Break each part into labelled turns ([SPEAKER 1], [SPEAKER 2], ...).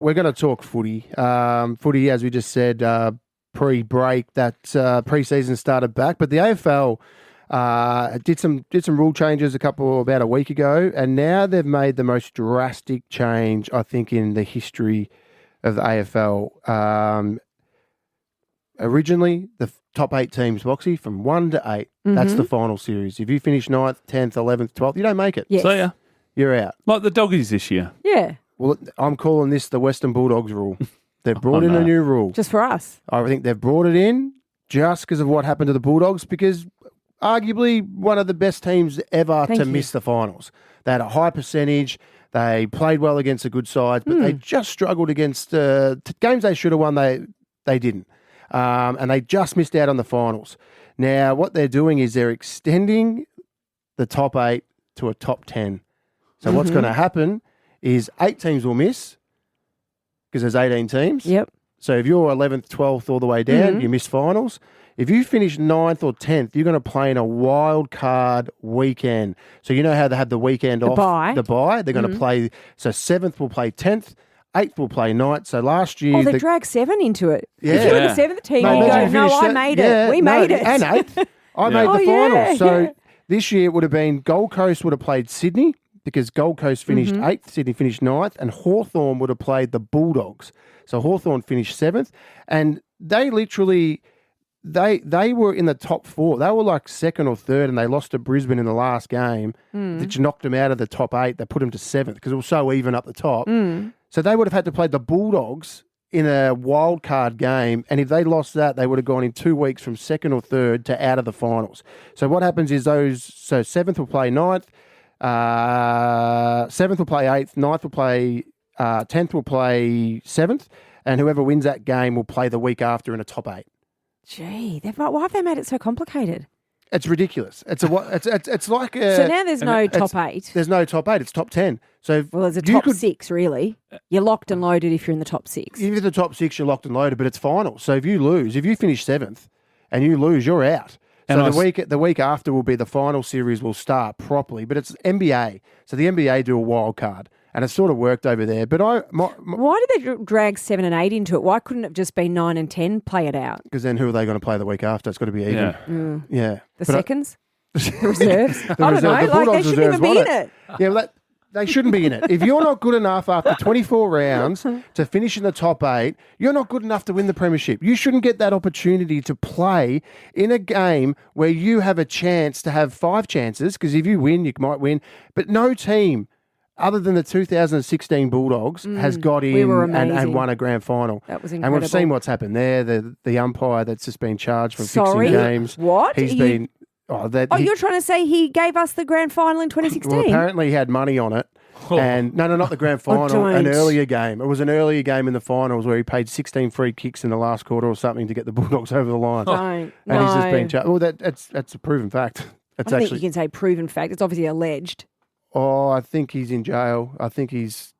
[SPEAKER 1] we're going to talk footy. Footy, as we just said, pre-break, that pre-season started back. But the AFL did some rule changes about a week ago, and now they've made the most drastic change, I think, in the history of the AFL. Originally, the top 8 teams, Boxy, from 1 to 8, that's the final series. If you finish 9th, 10th, 11th, 12th, you don't make it.
[SPEAKER 2] Yes.
[SPEAKER 3] So, yeah.
[SPEAKER 1] You're out.
[SPEAKER 3] Like the doggies this year.
[SPEAKER 2] Yeah.
[SPEAKER 1] Well, I'm calling this the Western Bulldogs rule. They've brought in a new rule.
[SPEAKER 2] Just for us.
[SPEAKER 1] I think they've brought it in just because of what happened to the Bulldogs, because arguably one of the best teams ever miss the finals. They had a high percentage. They played well against the good sides, but they just struggled against games they should have won. They didn't. And they just missed out on the finals. Now, what they're doing is they're extending the top 8 to a top 10. So what's going to happen is 8 teams will miss because there's 18 teams.
[SPEAKER 2] Yep.
[SPEAKER 1] So if you're 11th, 12th all the way down, you miss finals. If you finish 9th or 10th, you're going to play in a wild card weekend. So you know how they have the weekend off? The bye. They're going to play. So 7th will play 10th. 8th will play 9th. So last year...
[SPEAKER 2] Oh, they dragged 7 into it.
[SPEAKER 1] Yeah.
[SPEAKER 2] If you're the 7th team,
[SPEAKER 1] Mate,
[SPEAKER 2] you go,
[SPEAKER 1] I
[SPEAKER 2] made it. We made it.
[SPEAKER 1] And 8th. I made the finals. So this year it would have been Gold Coast would have played Sydney, because Gold Coast finished 8th, Sydney finished 9th, and Hawthorn would have played the Bulldogs. So Hawthorn finished 7th, and they literally, they were in the top 4. They were like 2nd or 3rd, and they lost to Brisbane in the last game, which knocked them out of the top 8. They put them to 7th because it was so even up the top. So they would have had to play the Bulldogs in a wild card game, and if they lost that, they would have gone in 2 weeks from 2nd or 3rd to out of the finals. So what happens is 7th will play 9th, 7th will play 8th, 9th will play 10th will play 7th, and whoever wins that game will play the week after in a top 8.
[SPEAKER 2] Gee, why have they made it so complicated?
[SPEAKER 1] It's ridiculous. It's like
[SPEAKER 2] so now there's no top 8.
[SPEAKER 1] There's no top 8. It's top 10. So
[SPEAKER 2] there's a top 6 really. You're locked and loaded if you're in the top 6.
[SPEAKER 1] If you're in the top 6, you're locked and loaded, but it's final. So if you lose, if you finish 7th and you lose, you're out. So the week after will be the final series will start properly, but it's NBA. So the NBA do a wild card, and it sort of worked over there. But
[SPEAKER 2] why did they drag 7 and 8 into it? Why couldn't it just be 9 and 10? Play it out.
[SPEAKER 1] Because then who are they going to play the week after? It's got to be even. Yeah.
[SPEAKER 2] The seconds, the reserves. I don't know.
[SPEAKER 1] The
[SPEAKER 2] they shouldn't even be in it.
[SPEAKER 1] Yeah. Well, they shouldn't be in it. If you're not good enough after 24 rounds to finish in the top 8, you're not good enough to win the premiership. You shouldn't get that opportunity to play in a game where you have a chance to have 5 chances, because if you win, you might win. But no team other than the 2016 Bulldogs has got in and won a grand final.
[SPEAKER 2] That was incredible.
[SPEAKER 1] And we've seen what's happened there. The umpire that's just been charged for fixing games.
[SPEAKER 2] What?
[SPEAKER 1] He's been...
[SPEAKER 2] you're trying to say he gave us the grand final in 2016?
[SPEAKER 1] Well, apparently he had money on it. And no, not the grand final, an earlier game. It was an earlier game in the finals where he paid 16 free kicks in the last quarter or something to get the Bulldogs over the line.
[SPEAKER 2] Don't.
[SPEAKER 1] And he's just been charged. Well, that's a proven fact.
[SPEAKER 2] I don't think you can say proven fact. It's obviously alleged.
[SPEAKER 1] Oh, I think he's in jail. I think he's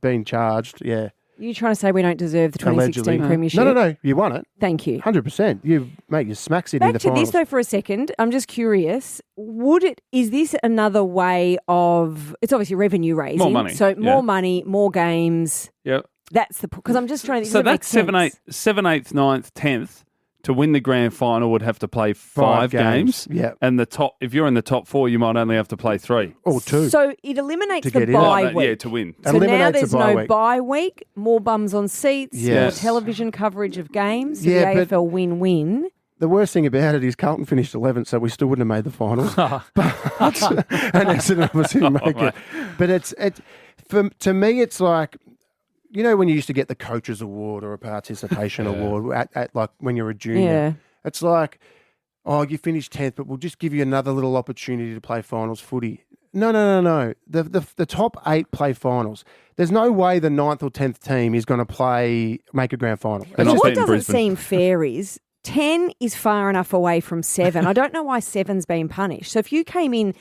[SPEAKER 1] been charged, yeah.
[SPEAKER 2] You're trying to say we don't deserve the 2016 premiership?
[SPEAKER 1] No. You won it.
[SPEAKER 2] Thank you.
[SPEAKER 1] 100%. You smack Sydney in the finals.
[SPEAKER 2] Back to this though for a second. I'm just curious. Is this another way of? It's obviously revenue raising.
[SPEAKER 3] More money.
[SPEAKER 2] So more money, more games.
[SPEAKER 3] Yep.
[SPEAKER 2] That's because I'm just trying to.
[SPEAKER 3] So that's 7th, 9th, 10th. To win the grand final would have to play 5 games.
[SPEAKER 1] Yeah.
[SPEAKER 3] And if you're in the top 4, you might only have to play 3.
[SPEAKER 1] Or 2.
[SPEAKER 2] So it eliminates the bye week.
[SPEAKER 3] Yeah, to win.
[SPEAKER 2] So now there's no bye week, more bums on seats,
[SPEAKER 1] yes.
[SPEAKER 2] more television coverage of games. So the AFL win-win.
[SPEAKER 1] The worst thing about it is Carlton finished 11th, so we still wouldn't have made the finals. And Essendon obviously didn't make it. But to me, it's like, you know, when you used to get the coaches award or a participation award at like when you're a junior, it's like, oh, you finished 10th, but we'll just give you another little opportunity to play finals footy. No. The top 8 play finals. There's no way the 9th or 10th team is going to make a grand final.
[SPEAKER 2] What doesn't seem fair is 10 is far enough away from 7. I don't know why 7's being punished. So if you're in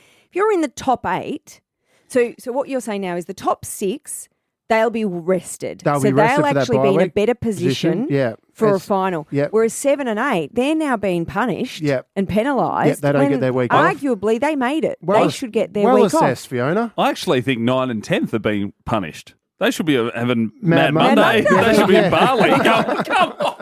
[SPEAKER 2] the top 8, so what you're saying now is the top 6, they'll be rested. They'll actually be in a better position for a final.
[SPEAKER 1] Yep.
[SPEAKER 2] Whereas 7 and 8, they're now being punished and penalised.
[SPEAKER 1] They don't get their week off.
[SPEAKER 2] Arguably, they made it. They should get their week off.
[SPEAKER 1] Well assessed, Fiona.
[SPEAKER 3] I actually think 9 and 10th are being punished. They should be having
[SPEAKER 1] Mad
[SPEAKER 3] Mad Monday.
[SPEAKER 1] Monday.
[SPEAKER 3] They should be
[SPEAKER 1] Yeah.
[SPEAKER 3] in Bali. Come on.